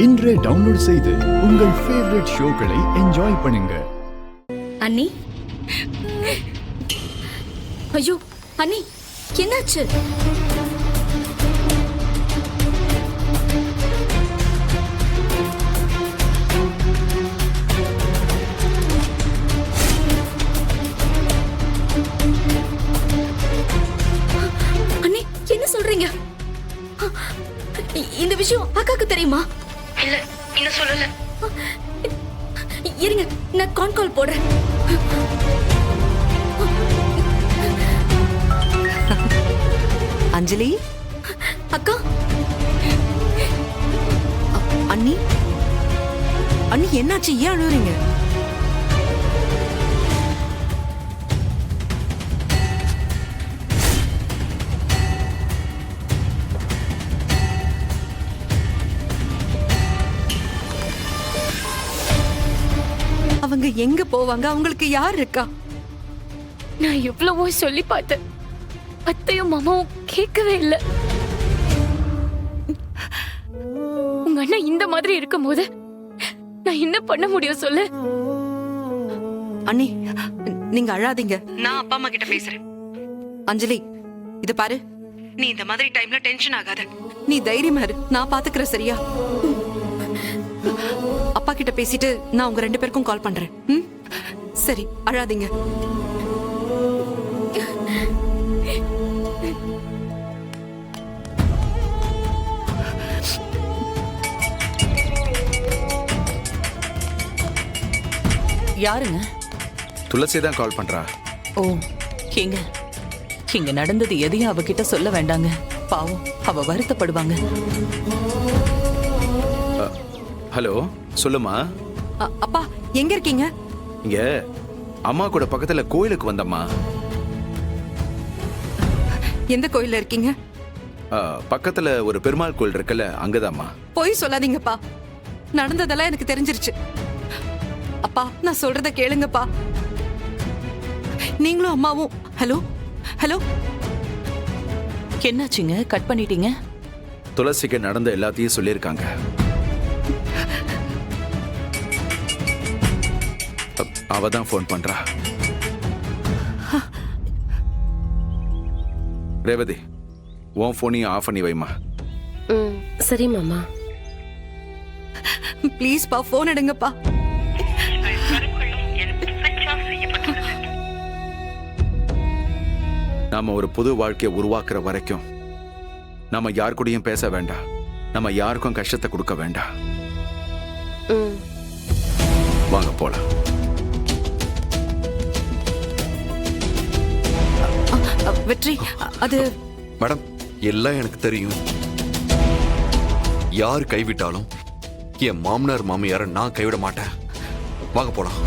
இன்றே டவுன்லோட் செய்து உங்கள் ஃபேவரட் ஷோக்களை என்ஜாய் பண்ணுங்க. அண்ணி, ஐயோ அண்ணி, என்னாச்சு? அண்ணி, என்ன சொல்றீங்க? இந்த விஷயம் அக்காக்கு தெரியுமா? இல்ல, இன்னும் சொல்லல. இருங்க, நான் கால் போடுறேன். அஞ்சலி அக்கா, அண்ணி அண்ணி என்னாச்சு? ஏன் அழுவுறீங்க? அவங்க எங்க போவாங்க? அவங்களுக்கு யார் இருக்கா? நான் எவ்வளவோ சொல்லி பார்த்தேன், அத்தையும் மாமாவும் கேட்கவே இல்லை. உங்க அண்ணன் இந்த மாதிரி இருக்கும்போது நான் என்ன பண்ண முடியும் சொல்லு? அண்ணி, நீங்க அழாதீங்க. நான் அப்பா அம்மா கிட்ட பேசுறேன். அஞ்சலி, இத பாரு, நீ இந்த மாதிரி டைம்ல டென்ஷன் ஆகாத. நீ தைரியமா இரு, நான் பாத்துக்கிறேன். சரியா? அப்பா கிட்ட பேசிட்டு நான் உங்க 2 பேருக்கும் கால் பண்றேன். சரி, அழாதீங்க. யாருங்க? துளசி தான் கால் பண்றா. ஓ, எங்க இங்க நடந்தது எதையும் அவகிட்ட சொல்ல வேண்டாங்க. பாவம், அவ வருத்தப்படுவாங்க. ஹலோ, சொல்லுமா. அப்பா, எங்க இருக்கீங்க? இங்க அம்மா கூட பக்கத்துல கோயிலுக்கு வந்தம்மா. எந்த கோயில்ல இருக்கீங்க? பக்கத்துல ஒரு பெருமாள் கோயில் இருக்குல்ல, அங்கதாம்மா. போய் சொல்லாதீங்கப்பா, நடந்ததெல்லாம் எனக்கு தெரிஞ்சிருச்சு. அப்பா, நான் சொல்றத கேளுங்கப்பா. நீங்களும் அம்மாவும். ஹலோ ஹலோ, என்னாச்சுங்க? கட் பண்ணிட்டீங்க? துளசிக்கு நடந்த எல்லாத்தையும் சொல்லியிருக்காங்க. அவ தான் போன் பண்றா. ரேவதி, உன் போனையும் ஆஃப் பண்ணி வைமா. சரி மாமா. ப்ளீஸ் பா, போன் எடுங்கப்பா. நாம ஒரு புது வாழ்க்கையை உருவாக்குற வரைக்கும் நாம யார் கூடயும் பேச வேண்டாம். நம்ம யாருக்கும் கஷ்டத்தை கொடுக்க வேண்டாம். வாங்க போலாம். வெற்றி, அது மேடம், எல்லாம் எனக்கு தெரியும். யார் கைவிட்டாலும் என் மாமனார் மாமியார நான் கைவிட மாட்டேன். வாங்க போலாம்.